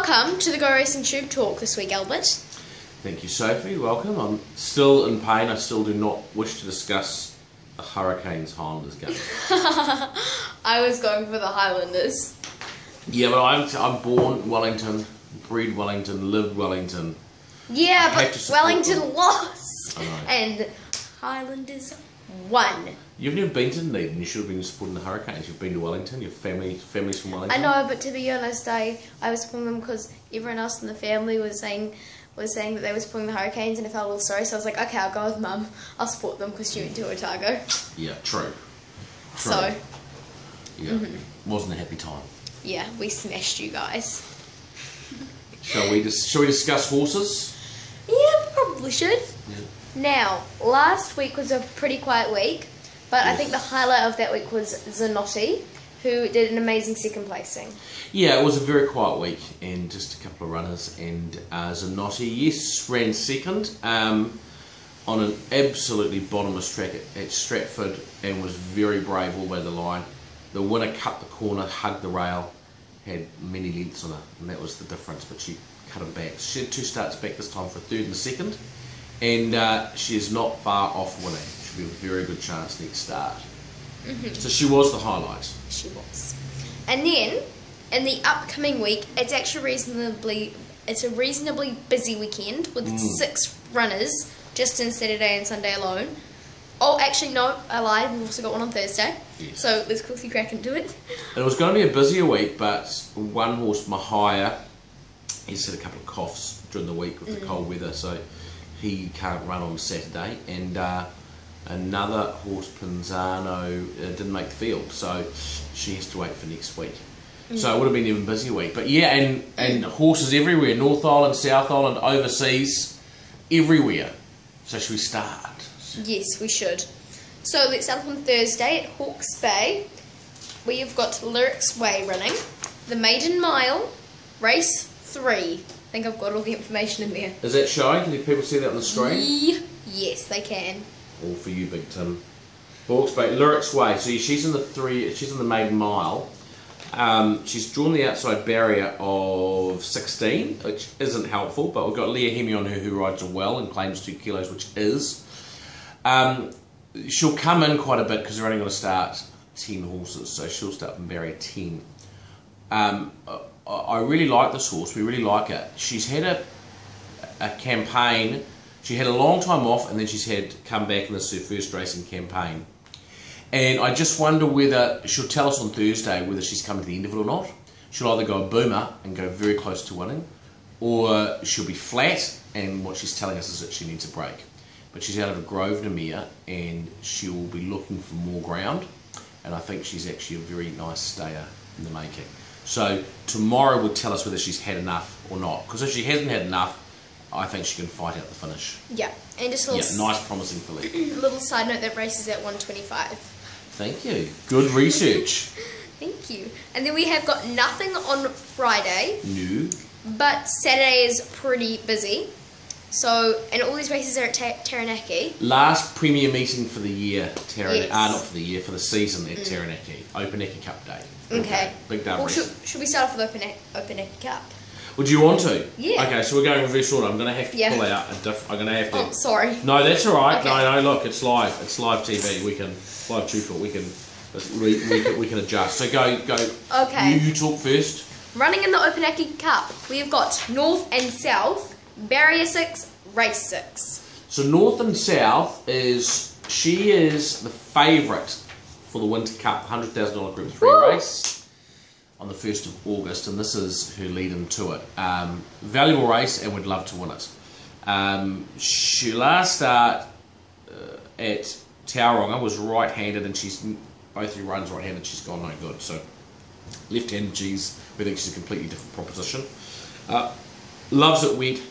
Welcome to the Go Racing Tube Talk this week, Albert. Thank you, Sophie. Welcome. I'm still in pain. I still do not wish to discuss the Hurricanes-Highlanders game. I was going for the Highlanders. Yeah, but I'm born Wellington, bred Wellington, lived Wellington. Yeah, but Wellington them. lost. I know. And Highlanders won. You've never been to Dunedin. You should have been supporting the Hurricanes. You've been to Wellington. Your family's from Wellington. I know, but to be honest, I was supporting them because everyone else in the family was saying that they were supporting the Hurricanes, and I felt a little sorry, so I was like, okay, I'll go with Mum. I'll support them because she went to Otago. Yeah, true. So, yeah, wasn't a happy time. Yeah, we smashed you guys. Shall we discuss horses? Yeah, probably should. Yeah. Now, last week was a pretty quiet week, but I think the highlight of that week was Zanotti, who did an amazing second placing. Yeah, it was a very quiet week and just a couple of runners. And Zanotti, yes, ran second on an absolutely bottomless track at Stratford and was very brave all the way to the line. The winner cut the corner, hugged the rail, had many lengths on her, and that was the difference, but she cut him back. She had two starts back this time for a third and a second, and she is not far off winning. She'll be a very good chance next start. So she was the highlight. She was. And then, in the upcoming week, it's actually a reasonably busy weekend with 6 runners just in Saturday and Sunday alone. Oh, actually, no, I lied. We've also got one on Thursday. Yes. So let's quickly crack into it. And it was going to be a busier week, but one horse, Mahia, he's had a couple of coughs during the week with the cold weather, so he can't run on Saturday. And another horse, Pinzano, didn't make the field, so she has to wait for next week. So it would have been an even busier week. But yeah, and horses everywhere, North Island, South Island, overseas, everywhere. So should we start? Yes, we should. So let's start on Thursday at Hawke's Bay. We have got Lyrics Way running, the Maiden Mile, race 3. I think I've got all the information in there. Is that showing? Can people see that on the screen? Yes, they can. All for you, Big Tim. Hawke's Bay, Lyrics Way. So she's in the Maiden Mile. She's drawn the outside barrier of 16, which isn't helpful, but we've got Leah Hemi on her who rides her well and claims 2 kilos, which is. She'll come in quite a bit because they're only going to start 10 horses, so she'll start from barrier 10. I really like this horse. We really like it. She's had a campaign. She had a long time off, and then she's had come back, and this is her first racing campaign. And I just wonder whether she'll tell us on Thursday whether she's come to the end of it or not. She'll either go a boomer and go very close to winning, or she'll be flat, and what she's telling us is that she needs a break. But she's out of a Grosvenor mare, and she will be looking for more ground, and I think she's actually a very nice stayer in the making. So tomorrow will tell us whether she's had enough or not, because if she hasn't had enough, I think she can fight out the finish. Yeah, and just a little, nice promising filly. Little side note, that race is at 125. Thank you. Good research. Thank you. And then we have got nothing on Friday. No. But Saturday is pretty busy. So, and all these races are at Taranaki. Last premier meeting for the year, Yes. not for the year, for the season at Taranaki. Opunake Cup Day. Okay. Big day Well, racing. should we start off with Opunake Cup? Would you want to? Yeah. Okay, so we're going reverse order. I'm going to have to pull out I'm going to have to. Oh, sorry. No, that's all right. Okay. No, look, it's live. It's live TV. We can live tutorial. We can adjust. So go. Okay. You talk first. Running in the Opunake Cup, we have got North and South, Barrier 6, Race 6. So North and South is the favourite for the Winter Cup $100,000 Group 3 race on the 1st of August, and this is her lead-in to it. Valuable race, and we'd love to win it. She last start at Tauranga was right-handed, and she's both her runs right-handed. She's gone no good. So left-handed, we think she's a completely different proposition. Loves it wet.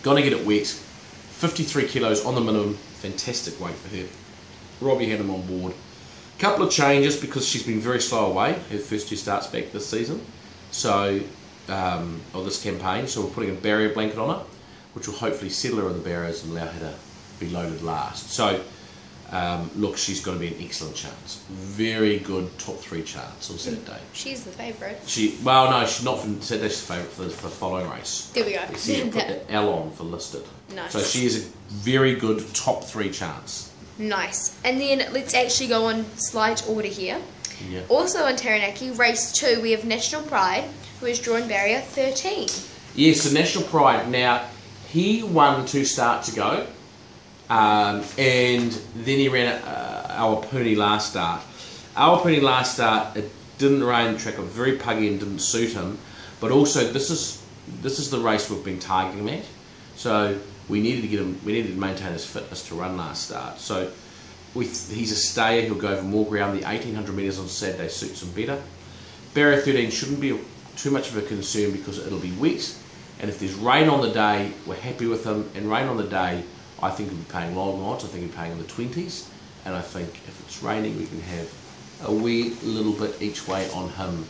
Gonna get it wet. 53 kilos on the minimum. Fantastic weight for her. Robbie had him on board. Couple of changes because she's been very slow away. Her first 2 starts back this season, so or this campaign. So we're putting a barrier blanket on her, which will hopefully settle her in the barriers and allow her to be loaded last. So look, she's got to be an excellent chance. Very good top 3 chance on Saturday. She's the favourite. She's not for Saturday. She's the favourite for the following race. There we go. You see, put L on for listed. Nice. So she is a very good top 3 chance. Nice. And then let's actually go on slight order here. Yeah. Also on Taranaki, race 2, we have National Pride, who has drawn barrier 13. Yes, so National Pride. Now, he won 2 starts ago, and then he ran Awapuni last start. Awapuni last start, it didn't rain the track, it was very puggy and didn't suit him. But also, this is the race we've been targeting him at. So we needed to maintain his fitness to run last start. So he's a stayer, he'll go over more ground. The 1800 metres on Saturday suits him better. Barrier 13 shouldn't be too much of a concern because it'll be wet. And if there's rain on the day, we're happy with him. And rain on the day, I think he'll be paying long odds. I think he'll be paying in the 20s. And I think if it's raining, we can have a wee little bit each way on him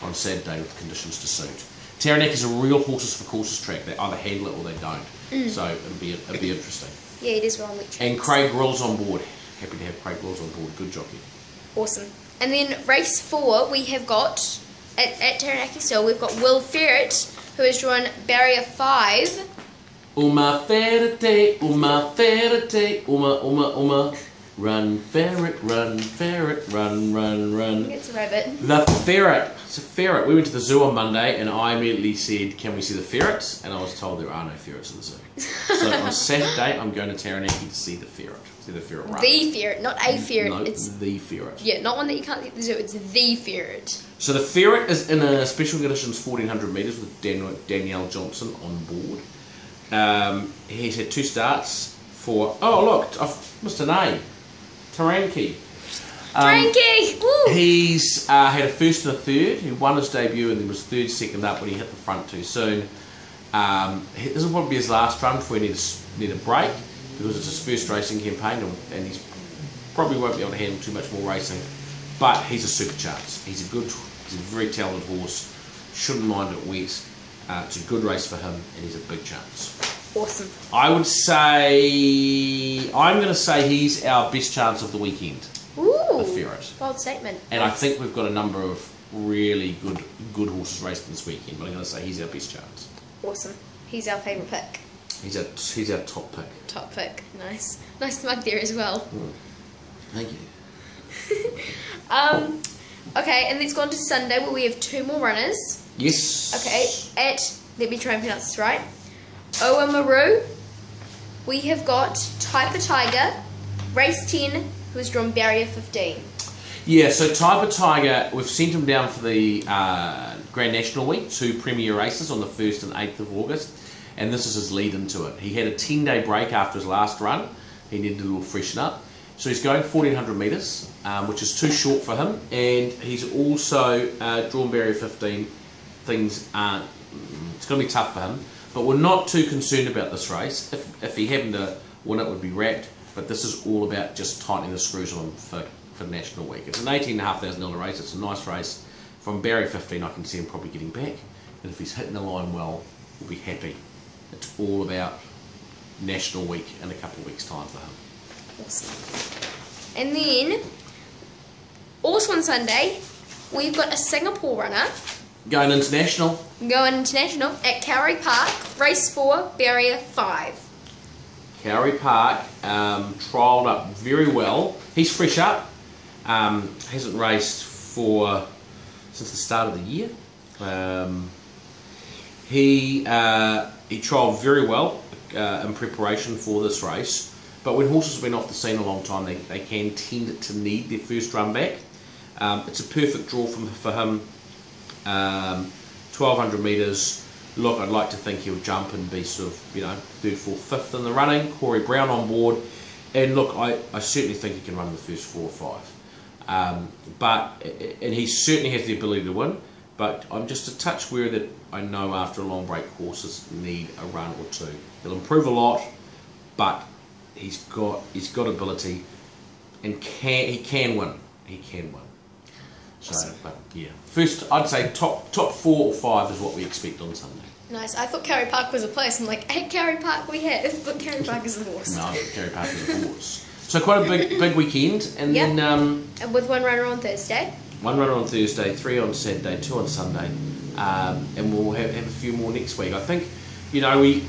on Saturday with conditions to suit. Taranaki are real horses for courses track. They either handle it or they don't. So it'll be interesting. Yeah, it is wrong with tracks. And Craig Grill's on board. Happy to have Craig Grill's on board. Good jockey. Awesome. And then race 4, we have got, at Taranaki still, we've got Will Ferret, who has drawn barrier 5. Uma ferret, uma ferret, uma. Run ferret, run, run. It's a rabbit. The ferret. It's a ferret. We went to the zoo on Monday and I immediately said, can we see the ferrets? And I was told there are no ferrets in the zoo. So on Saturday, I'm going to Taranaki to see the ferret. See the ferret run. The ferret, not a ferret. No, it's the ferret. Yeah, not one that you can't see at the zoo. It's the ferret. So the ferret is in a special conditions 1400 metres with Danielle Johnson on board. He's had 2 starts for... Oh, look, I've missed an A. Taranaki. Woo! He's had a first and a third. He won his debut and then was 3rd, 2nd up when he hit the front too soon. This will probably be his last run before he need a break because it's his first racing campaign and he's probably won't be able to handle too much more racing. But he's a super chance. He's a very talented horse. Shouldn't mind it wet. It's a good race for him and he's a big chance. Awesome. I'm going to say he's our best chance of the weekend. Ooh. The ferret. Bold statement. And I think we've got a number of really good horses racing this weekend, but I'm going to say he's our best chance. Awesome. He's our favourite pick. He's our top pick. Top pick. Nice. Nice mug there as well. Thank you. Okay, and let's go on to Sunday where we have 2 more runners. Yes. Okay, let me try and pronounce this right. Oamaru. We have got Typer Tiger, race 10, who has drawn barrier 15. Yeah, so Typer Tiger, we've sent him down for the Grand National Week, 2 premier races on the 1st and 8th of August, and this is his lead into it. He had a 10-day break after his last run. He needed a little freshen up. So he's going 1400 metres, which is too short for him, and he's also drawn barrier 15. Things aren't... It's going to be tough for him, but we're not too concerned about this race. If he happened to win, it would be wrapped, but this is all about just tightening the screws on him for National Week. It's an $18,500 race. It's a nice race. From barrier 15, I can see him probably getting back, and if he's hitting the line well, we'll be happy. It's all about National Week in a couple of weeks' time for him. Awesome. And then, also on Sunday, we've got a Singapore runner. Going international. Going international at Kauri Park, race 4, barrier 5. Kauri Park, trialled up very well. He's fresh up. Hasn't raced since the start of the year. He trialled very well in preparation for this race. But when horses have been off the scene a long time, they can tend to need their first run back. It's a perfect draw for him. 1200 metres. Look, I'd like to think he'll jump and be sort of, 3rd, 4th, 5th in the running. Corey Brown on board. And look, I certainly think he can run the first 4 or 5. And he certainly has the ability to win. But I'm just a touch worried that I know after a long break horses need a run or 2. He'll improve a lot, but he's got ability and he can win. He can win. So, but yeah, first I'd say top 4 or 5 is what we expect on Sunday. Nice. I thought Kauri Park was a place. I'm like, at Kauri Park we have, but Kauri Park is a horse. No, Kauri Park is a horse. So quite a big weekend, and Yep. then And with one runner on Thursday. one runner on Thursday, 3 on Saturday, 2 on Sunday, and we'll have a few more next week. I think, we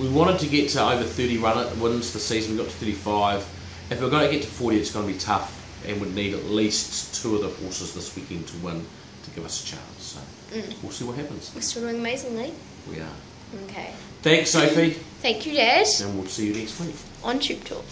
wanted to get to over 30 wins this season. We got to 35. If we're going to get to 40, it's going to be tough, and we'd need at least 2 of the horses this weekend to win to give us a chance. So we'll see what happens. We're still doing amazingly. We are. Okay. Thanks, Sophie, Thank you, Dad. and we'll see you next week. On Tube Talk.